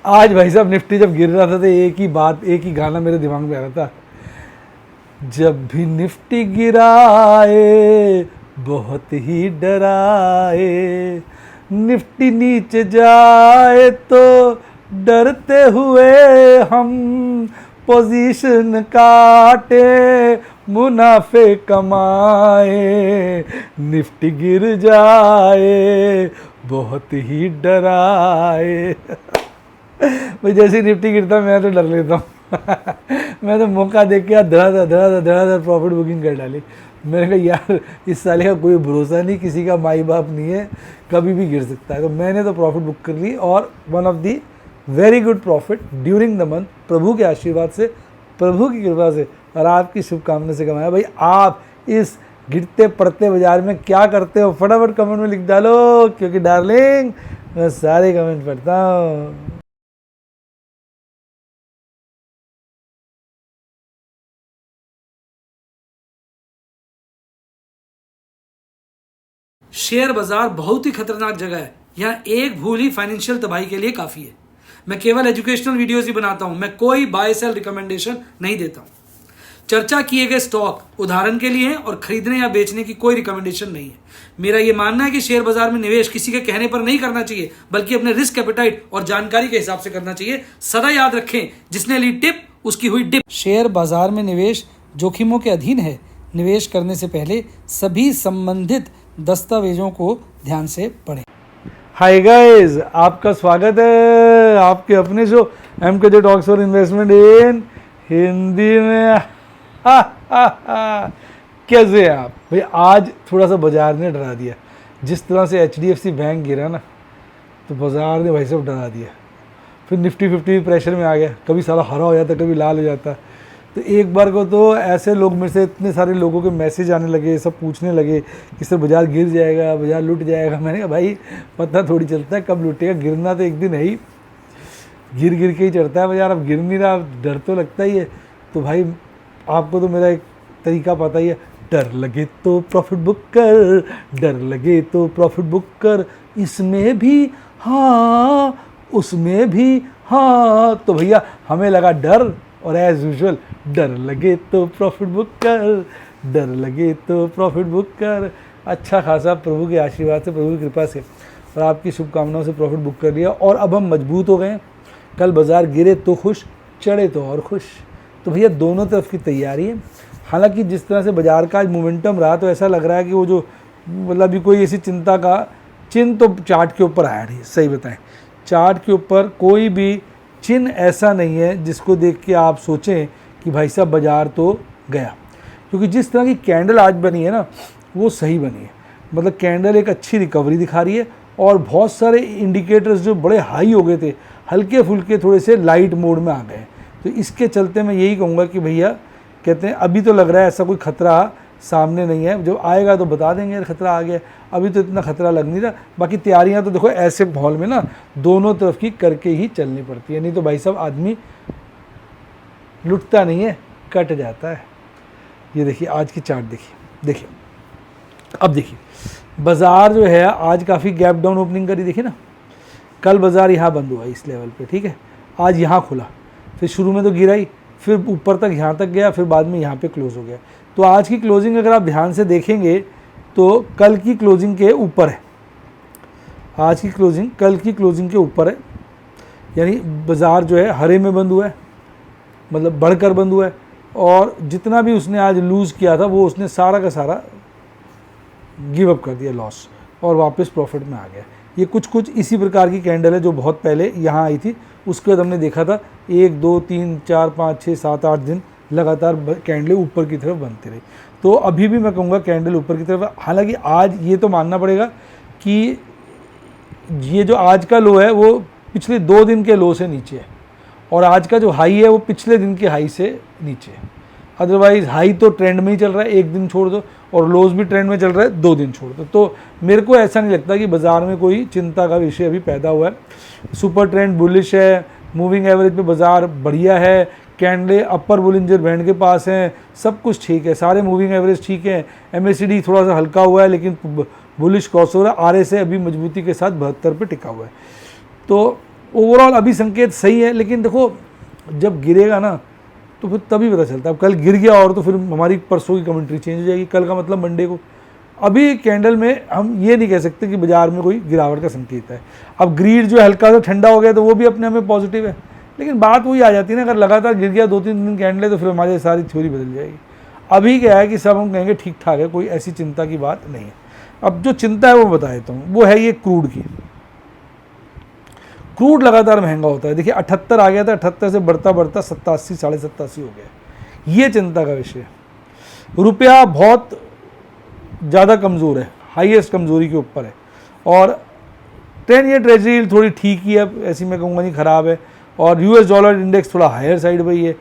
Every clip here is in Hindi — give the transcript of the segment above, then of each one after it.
आज भाई साहब निफ्टी जब गिर रहा था तो एक ही बात, एक ही गाना मेरे दिमाग में आ रहा था, जब भी निफ्टी गिराए बहुत ही डराए, निफ्टी नीचे जाए तो डरते हुए हम पोजीशन काटे मुनाफे कमाए, निफ्टी गिर जाए बहुत ही डराए। भाई जैसे निफ्टी गिरता मैं तो डर लेता हूँ। मैं तो मौका देख के धड़ाधड़ प्रॉफिट बुकिंग कर डाली। मैंने कहा यार इस साल का कोई भरोसा नहीं, किसी का माई बाप नहीं है, कभी भी गिर सकता है। तो मैंने तो प्रॉफिट बुक कर ली और one of the very good profit during the month, प्रभु के आशीर्वाद से, प्रभु की कृपा से और आपकी शुभकामना से कमाया। भाई आप इस गिरते पड़ते बाजार में क्या करते हो फटाफट कमेंट में लिख डालो, क्योंकि डार्लिंग मैं सारे कमेंट पढ़ता हूँ। शेयर बाजार बहुत ही खतरनाक जगह है। यहाँ एक भूल ही फाइनेंशियल तबाही के लिए काफी है। मैं केवल एजुकेशनल वीडियोस ही बनाता हूं, मैं कोई बाय सेल रिकमेंडेशन नहीं देता हूं। चर्चा किए गए स्टॉक उदाहरण के लिए हैं और खरीदने या बेचने की कोई रिकमेंडेशन नहीं है। मेरा यह मानना है कि शेयर बाजार में निवेश किसी के कहने पर नहीं करना चाहिए, बल्कि अपने रिस्क एपेटाइट और जानकारी के हिसाब से करना चाहिए। सदा याद रखें, जिसने ली टिप उसकी हुई डिप। शेयर बाजार में निवेश जोखिमों के अधीन है। निवेश करने से पहले सभी संबंधित दस्तावेजों को ध्यान से पढ़ें। हाय गाइस, आपका स्वागत है आपके अपने show MKJ talks for investment इन हिंदी में। कैसे हैं आप भाई? आज थोड़ा सा बाजार ने डरा दिया। जिस तरह से HDFC बैंक गिरा ना, तो बाजार ने भाई साहब डरा दिया। फिर निफ्टी 50 भी प्रेशर में आ गया, कभी सारा हरा हो जाता, कभी लाल हो जाता। तो एक बार को तो ऐसे लोग मेरे से इतने सारे लोगों के मैसेज आने लगे, सब पूछने लगे कि सर बाजार गिर जाएगा, बाजार लुट जाएगा। मैंने कहा भाई पता थोड़ी चलता है कब लुटेगा, गिरना तो एक दिन है ही, गिर गिर के ही चढ़ता है बाजार। अब गिर नहीं रहा, डर तो लगता ही है। तो भाई आपको तो मेरा एक तरीका पता ही है, डर लगे तो प्रॉफिट बुक कर, डर लगे तो प्रॉफिट बुक कर, इसमें भी हाँ उसमें भी हाँ। तो भैया हमें लगा डर, और एज यूजुअल डर लगे तो प्रॉफिट बुक कर, डर लगे तो प्रॉफिट बुक कर। अच्छा खासा प्रभु के आशीर्वाद से, प्रभु की कृपा से और आपकी शुभकामनाओं से प्रॉफिट बुक कर लिया और अब हम मजबूत हो गए। कल बाजार गिरे तो खुश, चढ़े तो और खुश। तो भैया दोनों तरफ की तैयारी है। हालांकि जिस तरह से बाजार का आज मोमेंटम रहा, तो ऐसा लग रहा है कि वो जो मतलब अभी कोई ऐसी चिंता का चिन्ह तो चार्ट के ऊपर आया नहीं। सही बताएं, चार्ट के ऊपर कोई भी चिन्ह ऐसा नहीं है जिसको देख के आप सोचें कि भाई साहब बाजार तो गया। क्योंकि जिस तरह की कैंडल आज बनी है ना, वो सही बनी है। मतलब कैंडल एक अच्छी रिकवरी दिखा रही है और बहुत सारे इंडिकेटर्स जो बड़े हाई हो गए थे, हल्के फुल्के थोड़े से लाइट मोड में आ गए। तो इसके चलते मैं यही कहूँगा कि भैया कहते हैं अभी तो लग रहा है ऐसा कोई खतरा सामने नहीं है, जब आएगा तो बता देंगे यार खतरा आ गया। अभी तो इतना खतरा लग नहीं रहा। बाकी तैयारियां तो देखो ऐसे माहौल में ना दोनों तरफ की करके ही चलनी पड़ती है, नहीं तो भाई साहब आदमी लुटता नहीं है, कट जाता है। ये देखिए आज की चार्ट देखिए अब देखिए बाजार जो है आज काफ़ी गैप डाउन ओपनिंग करी। देखिए ना, कल बाजार यहाँ बंद हुआ इस लेवल पे, ठीक है। आज यहाँ खुला, फिर शुरू में तो गिरा ही, फिर ऊपर तक यहाँ तक गया, फिर बाद में यहाँ पे क्लोज हो गया। तो आज की क्लोजिंग अगर आप ध्यान से देखेंगे तो कल की क्लोजिंग के ऊपर है। आज की क्लोजिंग कल की क्लोजिंग के ऊपर है, यानी बाजार जो है हरे में बंद हुआ है, मतलब बढ़कर बंद हुआ है। और जितना भी उसने आज लूज़ किया था वो उसने सारा का सारा गिव अप कर दिया, लॉस, और वापस प्रॉफिट में आ गया। ये कुछ इसी प्रकार की कैंडल है जो बहुत पहले यहाँ आई थी। उसके बाद हमने देखा था 1 2 3 4 5 6 7 8 दिन लगातार कैंडलें ऊपर की तरफ बनती रही। तो अभी भी मैं कहूँगा कैंडल ऊपर की तरफ। हालांकि आज ये तो मानना पड़ेगा कि ये जो आज का लो है वो पिछले 2 दिन के लो से नीचे है, और आज का जो हाई है वो पिछले दिन के हाई से नीचे है। अदरवाइज हाई तो ट्रेंड में ही चल रहा है, एक दिन छोड़ दो, और लोज भी ट्रेंड में चल रहा है, 2 दिन छोड़ दो। तो मेरे को ऐसा नहीं लगता कि बाजार में कोई चिंता का विषय अभी पैदा हुआ है। सुपर ट्रेंड बुलिश है, मूविंग एवरेज पे बाजार बढ़िया है, कैंडले अपर बुलिंजर बैंड के पास हैं, सब कुछ ठीक है, सारे मूविंग एवरेज ठीक है। MACD थोड़ा सा हल्का हुआ है लेकिन बुलिश क्रॉस हो रहा है। RSI अभी मजबूती के साथ 72 पे टिका हुआ है। तो ओवरऑल अभी संकेत सही है, लेकिन देखो जब गिरेगा ना तो फिर तभी पता चलता है। अब कल गिर गया और तो फिर हमारी परसों की कमेंट्री चेंज हो जाएगी, कल का मतलब मंडे को। अभी कैंडल में हम ये नहीं कह सकते कि बाजार में कोई गिरावट का संकेत है। अब ग्रीड जो है हल्का सा ठंडा हो गया तो वो भी अपने में पॉजिटिव है, लेकिन बात वही आ जाती है ना, अगर लगातार गिर गया 2-3 दिन कैंडल है तो फिर हमारी सारी थ्योरी बदल जाएगी। अभी क्या है कि सब हम कहेंगे ठीक ठाक है, कोई ऐसी चिंता की बात नहीं है। अब जो चिंता है वो बता देता हूँ, वो है ये क्रूड की। क्रूड लगातार महंगा होता है। देखिए 78 आ गया था, 78 से बढ़ता बढ़ता 87, 87.5 हो गया। ये चिंता का विषय है। रुपया बहुत ज़्यादा कमज़ोर है, हाईएस्ट कमज़ोरी के ऊपर है, और 10 ईयर ट्रेजरी थोड़ी ठीक ही है, ऐसी मैं कहूँगा नहीं ख़राब है। और यूएस डॉलर इंडेक्स थोड़ा हायर साइड पर ही है,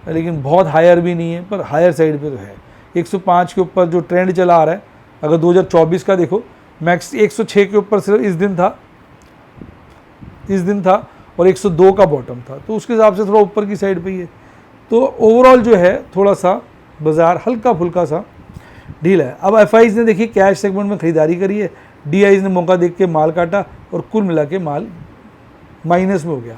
लेकिन बहुत हायर भी नहीं है, पर हायर साइड पे तो है। 105 के ऊपर जो ट्रेंड चला आ रहा है, अगर 2024 का देखो मैक्स 106 के ऊपर सिर्फ इस दिन था और 102 का बॉटम था, तो उसके हिसाब से थोड़ा ऊपर की साइड पे ही है। तो ओवरऑल जो है थोड़ा सा बाजार हल्का फुल्का सा ढीला है। अब एफआईज ने देखिए कैश सेगमेंट में खरीदारी करी है, डीआईज ने मौका देख के माल काटा और कुल मिला के माल माइनस में हो गया।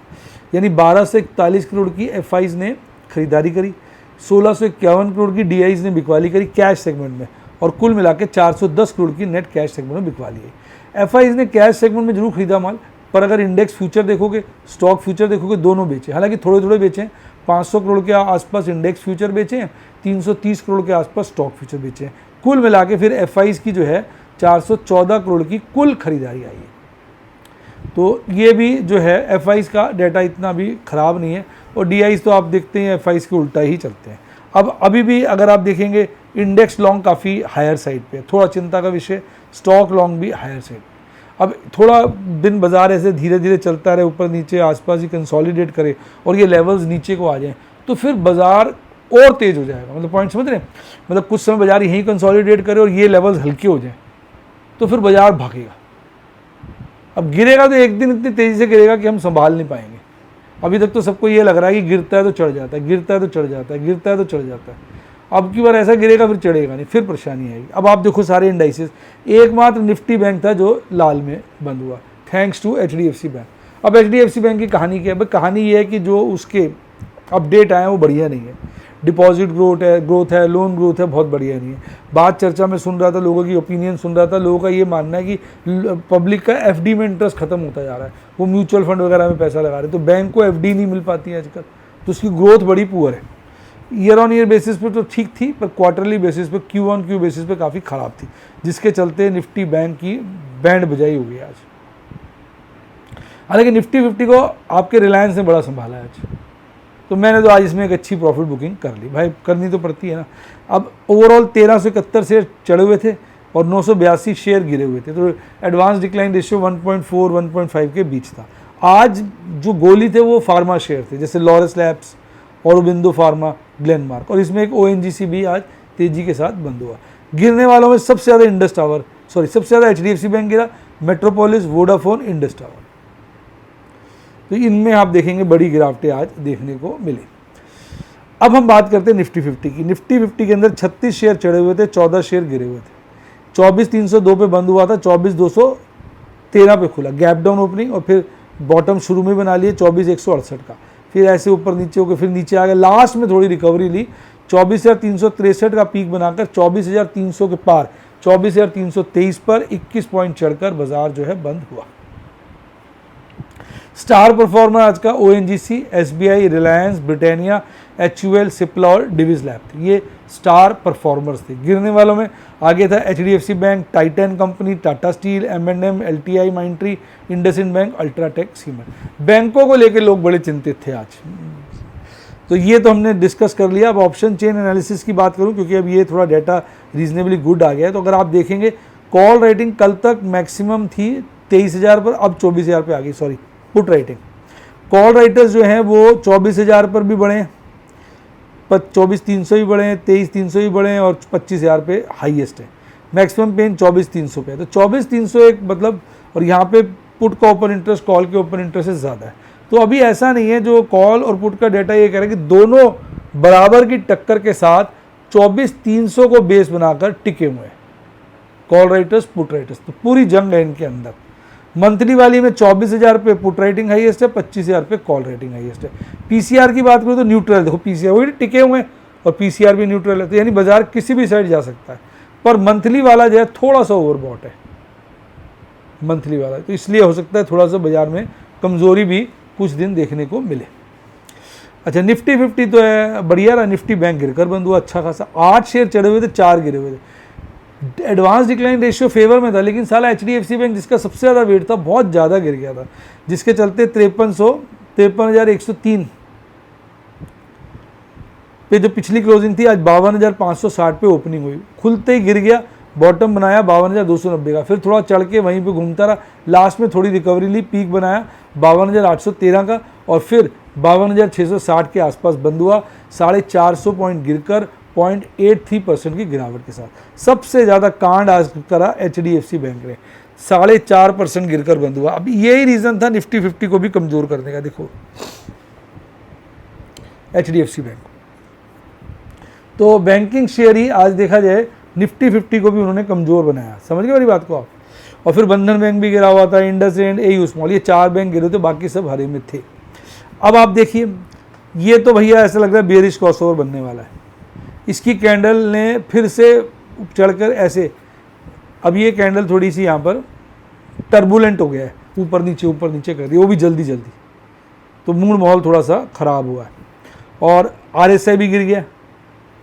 यानी 1241 करोड़ की एफआईज ने खरीदारी करी, 1651 करोड़ की डीआईज ने बिकवाली करी कैश सेगमेंट में, और कुल मिला के 410 करोड़ की नेट कैश सेगमेंट में बिकवाली है। एफआईज ने कैश सेगमेंट में जरूर खरीदा माल, पर अगर इंडेक्स फ्यूचर देखोगे, स्टॉक फ्यूचर देखोगे, दोनों बेचे। हालांकि थोड़े थोड़े बेचे हैं, 500 करोड़ के आसपास इंडेक्स फ्यूचर बेचे हैं, 330 करोड़ के आसपास स्टॉक फ्यूचर बेचे हैं। कुल मिला के फिर एफआईज की जो है 414 करोड़ की कुल खरीदारी आई है। तो ये भी जो है एफआईज का डाटा इतना भी ख़राब नहीं है, और डीआईज तो आप देखते हैं एफआईज के उल्टा ही चलते हैं। अब अभी भी अगर आप देखेंगे इंडेक्स लॉन्ग काफ़ी हायर साइड पे, थोड़ा चिंता का विषय, स्टॉक लॉन्ग भी हायर साइड। अब थोड़ा दिन बाजार ऐसे धीरे धीरे चलता रहे, ऊपर नीचे आसपास ही कंसोलिडेट करे और ये लेवल्स नीचे को आ जाएं, तो फिर बाजार और तेज़ हो जाएगा। मतलब पॉइंट समझ रहे हैं, मतलब कुछ समय बाजार यहीं कंसोलिडेट करे और ये लेवल्स हल्के हो जाएं, तो फिर बाजार भागेगा। अब गिरेगा तो एक दिन इतनी तेज़ी से गिरेगा कि हम संभाल नहीं पाएंगे। अभी तक तो सबको ये लग रहा है कि गिरता है तो चढ़ जाता है, गिरता है तो चढ़ जाता है, गिरता है तो चढ़ जाता है। अब की बार ऐसा गिरेगा फिर चढ़ेगा नहीं, फिर परेशानी आएगी। अब आप देखो सारे इंडाइसेस, एकमात्र निफ्टी बैंक था जो लाल में बंद हुआ, थैंक्स टू एचडीएफसी बैंक। अब एचडीएफसी बैंक की कहानी क्या है? भाई कहानी ये है कि जो उसके अपडेट आए हैं वो बढ़िया नहीं है। डिपॉजिट ग्रोथ है, लोन ग्रोथ है, बहुत बढ़िया नहीं है। बात चर्चा में सुन रहा था, लोगों की ओपिनियन सुन रहा था, लोगों का ये मानना है कि पब्लिक का एफडी में इंटरेस्ट खत्म होता जा रहा है, वो म्यूचुअल फंड वगैरह में पैसा लगा रहे हैं, तो बैंक को एफडी नहीं मिल पाती है आजकल, तो उसकी ग्रोथ बड़ी पुअर है। ईयर ऑन ईयर बेसिस पे तो ठीक थी, पर क्वार्टरली बेसिस पे, क्यू ऑन क्यू बेसिस पे काफ़ी ख़राब थी, जिसके चलते निफ्टी बैंक की बैंड बजाई हो गई आज। हालांकि निफ्टी 50 को आपके रिलायंस ने बड़ा संभाला है आज, तो मैंने तो आज इसमें एक अच्छी प्रॉफिट बुकिंग कर ली। भाई करनी तो पड़ती है ना। अब ओवरऑल 1371 शेयर चढ़े हुए थे और 982 शेयर गिरे हुए थे, तो एडवांस डिक्लाइन रेशियो 1.4 1.5 के बीच था। आज जो गोली थे वो फार्मा शेयर थे, जैसे Laurus labs, Aurobindo pharma, Glenmark, और इसमें एक ओएनजीसी भी आज तेजी के साथ बंद हुआ। गिरने वालों में सबसे ज़्यादा सबसे ज़्यादा एचडीएफसी बैंक गिरा, मेट्रोपोलिस, वोडाफोन, इंडस टावर। तो इनमें आप देखेंगे बड़ी गिरावटें आज देखने को मिली। अब हम बात करते हैं निफ्टी 50 की। निफ्टी 50 के अंदर 36 शेयर चढ़े हुए थे, 14 शेयर गिरे हुए थे। 24,302 पे बंद हुआ था, 24,213 पे खुला, गैप डाउन ओपनिंग, और फिर बॉटम शुरू में बना लिए 24,168 का, फिर ऐसे ऊपर नीचे होकर फिर नीचे आ गया। लास्ट में थोड़ी रिकवरी ली, 24,363 का पीक बनाकर 24,300 के पार 24,323 पर 21 पॉइंट चढ़कर बाजार जो है बंद हुआ। स्टार परफॉर्मर आज का ONGC, SBI, Reliance, Britannia, HUL, Cipla और डिविज लैब थे। ये स्टार परफॉर्मर्स थे। गिरने वालों में आगे था HDFC bank, Titan company, Tata steel, एम&एम, LTI, Mindtree, IndusInd bank, UltraTech, cement. बैंकों को लेकर लोग बड़े चिंतित थे आज, तो ये तो हमने डिस्कस कर लिया। अब ऑप्शन चेन एनालिसिस की बात करूं, क्योंकि अब ये थोड़ा डाटा रीजनेबली गुड आ गया है। तो अगर आप देखेंगे कॉल राइटिंग कल तक मैक्सिमम थी 23,000 पर, अब 24,000 पे आ गई। Sorry, put writing. Call writers जो हैं वो 24,000 पर भी बढ़े हैं, पर 24,300 भी बढ़े हैं, 23,300 भी बढ़े हैं, और 25,000 पे हाईएस्ट है। मैक्सिमम पेन 24,300 पे है, तो 24,300 एक मतलब, और यहाँ पे पुट का ओपन इंटरेस्ट कॉल के ओपन इंटरेस्ट से ज़्यादा है। तो अभी ऐसा नहीं है, जो कॉल और पुट का डाटा ये कह रहा है कि दोनों बराबर की टक्कर के साथ 24,300 को बेस बनाकर टिके हुए हैं, कॉल राइटर्स, पुट राइटर्स। तो पूरी जंग है इनके अंदर। मंथली वाली में 24,000 पे पुट राइटिंग हाईएस्ट है, 25,000 पे कॉल राइटिंग हाईएस्ट है। पीसीआर की बात करूँ तो न्यूट्रल, देखो पीसीआर वही टिके हुए हैं और पीसीआर भी न्यूट्रल है, तो यानी बाजार किसी भी साइड जा सकता है। पर मंथली वाला जो है थोड़ा सा ओवरबॉट है मंथली वाला, तो इसलिए हो सकता है थोड़ा सा बाजार में कमजोरी भी कुछ दिन देखने को मिले। अच्छा, निफ्टी 50 तो है बढ़िया रहा, निफ्टी बैंक गिरकर बंद हुआ अच्छा खासा, 8 शेयर चढ़े हुए थे, 4 गिरे हुए थे। एडवांस डिक्लाइन रेशियो फेवर में था, लेकिन साला HDFC बैंक जिसका सबसे ज़्यादा वेट था बहुत ज़्यादा गिर गया था, जिसके चलते 53,103 पे जो पिछली क्लोजिंग थी, आज 52,560 पे ओपनिंग हुई, खुलते ही गिर गया, बॉटम बनाया 52,290 का, फिर थोड़ा चढ़ के वहीं पे घूमता रहा, लास्ट में थोड़ी रिकवरी ली, पीक बनाया 52,813 का और फिर 52,660 के आसपास बंद हुआ, 450 पॉइंट गिरकर 0.83% की गिरावट के साथ। सबसे ज़्यादा कांड आज करा HDFC बैंक ने, 4.5% गिरकर बंद हुआ। अब यही रीज़न था निफ्टी 50 को भी कमज़ोर करने का। देखो HDFC बैंक, तो बैंकिंग शेयर ही आज देखा जाए निफ्टी 50 को भी उन्होंने कमज़ोर बनाया, समझ गए मेरी बात को आप। और फिर बंधन बैंक भी गिरा हुआ था, इंडसइंड, AU स्मॉल, ये 4 बैंक गिरे थे, बाकी सब हरे में थे। अब आप देखिए, ये तो भैया ऐसा लग रहा है बेरिश क्रॉसओवर बनने वाला है, इसकी कैंडल ने फिर से चढ़कर ऐसे, अब ये कैंडल थोड़ी सी यहाँ पर टर्बुलेंट हो गया है, ऊपर नीचे कर दी, वो भी जल्दी जल्दी, तो मूड माहौल थोड़ा सा ख़राब हुआ है। और RSI भी गिर गया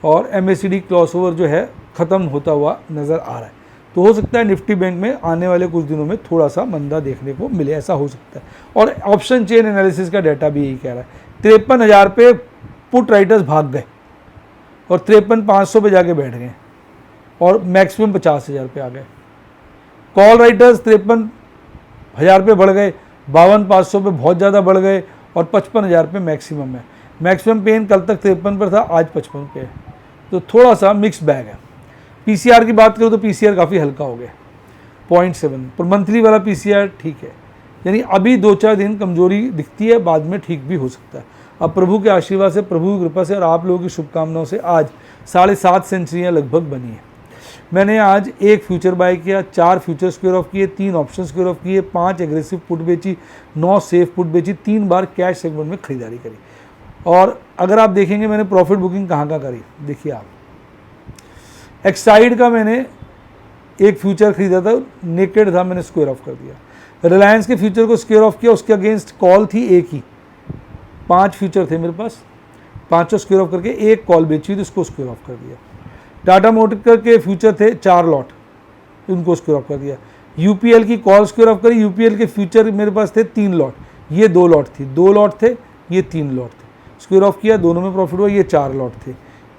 और MACD क्रॉसओवर जो है ख़त्म होता हुआ नज़र आ रहा है, तो हो सकता है निफ्टी बैंक में आने वाले कुछ दिनों में थोड़ा सा मंदा देखने को मिले, ऐसा हो सकता है। और ऑप्शन चेन एनालिसिस का डाटा भी यही कह रहा है, 53,000 पे पुट राइटर्स भाग गए और 53,500 पे जाके बैठ गए और मैक्सिमम 50,000 पे आ गए। कॉल राइटर्स 53,000 पे बढ़ गए, 52,500 पे बहुत ज़्यादा बढ़ गए और 55,000 पे मैक्सिमम है। मैक्सिमम पेन कल तक 53 पर था, आज 55 पे है, तो थोड़ा सा मिक्स बैग है। पीसीआर की बात करूँ तो पीसीआर काफ़ी हल्का हो गया 0.7, पर मंथली वाला पीसीआर ठीक है, यानी अभी 2-4 दिन कमजोरी दिखती है, बाद में ठीक भी हो सकता है। अब प्रभु के आशीर्वाद से, प्रभु की कृपा से और आप लोगों की शुभकामनाओं से आज 7.5 सेंचुरियाँ लगभग बनी है। मैंने आज 1 फ्यूचर बाय किया, 4 फ्यूचर स्क्वेयर ऑफ किए, 3 ऑप्शन स्क्वेयर ऑफ किए, 5 एग्रेसिव पुट बेची, 9 सेफ पुट बेची, 3 बार कैश सेगमेंट में खरीदारी करी। और अगर आप देखेंगे मैंने प्रॉफिट बुकिंग कहाँ करी, देखिए आप, एक्साइड का मैंने 1 फ्यूचर खरीदा था, नेकेड था, मैंने स्क्वेयर ऑफ कर दिया। रिलायंस के फ्यूचर को स्क्वेयर ऑफ किया, उसके अगेंस्ट कॉल थी एक ही, 5 फ्यूचर थे मेरे पास, 5 स्क्वेयर ऑफ करके 1 कॉल बेची तो उसको स्क्वेयर ऑफ कर दिया। टाटा मोटर के फ्यूचर थे 4 लॉट, उनको स्क्वेयर ऑफ कर दिया। यूपीएल की कॉल स्क्वेयर ऑफ करी, यूपीएल के फ्यूचर मेरे पास थे 3 लॉट, ये 2 लॉट थी, 2 लॉट थे, ये 3 लॉट थे, स्क्वेयर ऑफ किया, दोनों में प्रॉफिट हुआ। ये 4 लॉट थे,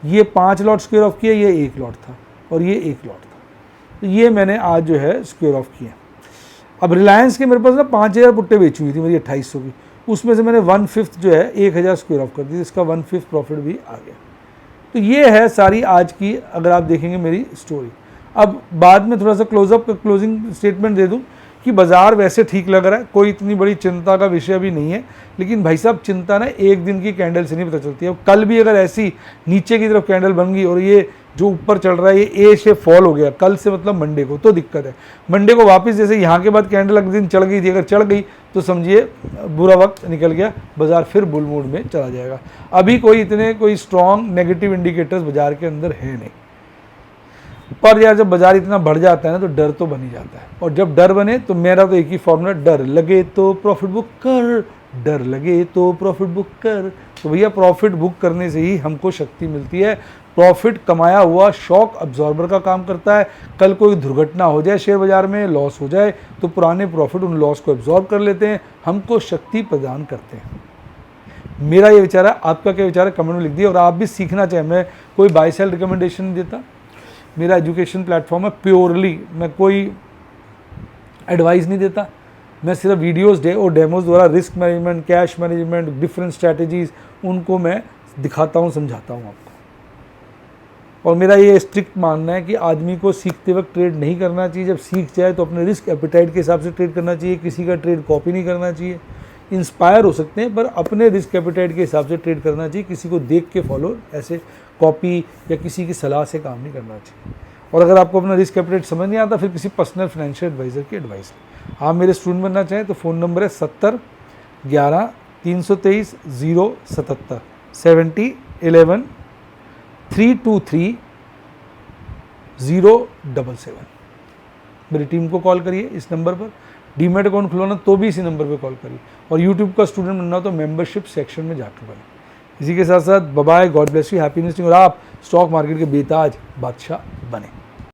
ये 5 लॉट स्क्वेयर ऑफ किया, ये 1 लॉट था और ये 1 लॉट था, तो ये मैंने आज जो है स्क्वेयर ऑफ किया। अब रिलायंस के मेरे पास ना 5,000 पुट्टे बेची हुई थी मेरी 2800 की, उसमें से मैंने 1/5 जो है 1,000 स्क्वेयर ऑफ कर दी, इसका 1/5 प्रॉफिट भी आ गया। तो ये है सारी आज की, अगर आप देखेंगे मेरी स्टोरी। अब बाद में थोड़ा सा क्लोजिंग स्टेटमेंट दे दूं कि बाज़ार वैसे ठीक लग रहा है, कोई इतनी बड़ी चिंता का विषय भी नहीं है, लेकिन भाई साहब चिंता ना एक दिन की कैंडल से नहीं पता चलती है। कल भी अगर ऐसी नीचे की तरफ कैंडल बन गई और ये जो ऊपर चल रहा है ये ए शेप फॉल हो गया कल से, मतलब मंडे को, तो दिक्कत है। मंडे को वापस जैसे यहाँ के बाद कैंडल अगले दिन चढ़ गई थी, अगर चढ़ गई तो समझिए बुरा वक्त निकल गया, बाजार फिर बुल मूड में चला जाएगा। अभी कोई स्ट्रॉन्ग नेगेटिव इंडिकेटर्स बाजार के अंदर है नहीं, पर यार जब बाजार इतना बढ़ जाता है ना तो डर तो बन ही जाता है। और जब डर बने तो मेरा तो एक ही फॉर्मूला, डर लगे तो प्रॉफिट बुक कर, डर लगे तो प्रॉफिट बुक कर। तो भैया प्रॉफिट बुक करने से ही हमको शक्ति मिलती है। प्रॉफिट कमाया हुआ शॉक अब्जॉर्बर का काम करता है। कल कोई दुर्घटना हो जाए, शेयर बाजार में लॉस हो जाए, तो पुराने प्रॉफिट उन लॉस को अब्जॉर्ब कर लेते हैं, हमको शक्ति प्रदान करते हैं। मेरा ये विचार है, आपका क्या विचार है कमेंट में लिख दिए। और आप भी सीखना चाहें, मैं कोई बाय सेल रिकमेंडेशन नहीं देता, मेरा एजुकेशन प्लेटफॉर्म है, प्योरली मैं कोई एडवाइस नहीं देता, मैं सिर्फ वीडियोस और डेमोज द्वारा risk management, cash management, different strategies उनको मैं दिखाता हूँ, समझाता हूँ आपको। और मेरा ये स्ट्रिक्ट मानना है कि आदमी को सीखते वक्त ट्रेड नहीं करना चाहिए, जब सीख जाए तो अपने रिस्क एपिटाइट के हिसाब से ट्रेड करना चाहिए, किसी का ट्रेड कॉपी नहीं करना चाहिए। इंस्पायर हो सकते हैं पर अपने रिस्क एपिटाइट के हिसाब से ट्रेड करना चाहिए, किसी को देख के फॉलो, ऐसे कॉपी या किसी की सलाह से काम नहीं करना चाहिए। और अगर आपको अपना रिस्क एपेटाइट समझ नहीं आता, फिर किसी पर्सनल फाइनेंशियल एडवाइज़र की एडवाइस लें। आप मेरे स्टूडेंट बनना चाहें तो फ़ोन नंबर है 70 11 323 077 70 11 323 077। मेरी टीम को कॉल करिए इस नंबर पर। डीमेट अकाउंट खुलवाना तो भी इसी नंबर पे कॉल करिए, और यूट्यूब का स्टूडेंट बनना हो तो मेंबरशिप सेक्शन में जाकर बने। इसी के साथ साथ bye, god bless you, happy investing, और आप स्टॉक मार्केट के बेताज बादशाह बने।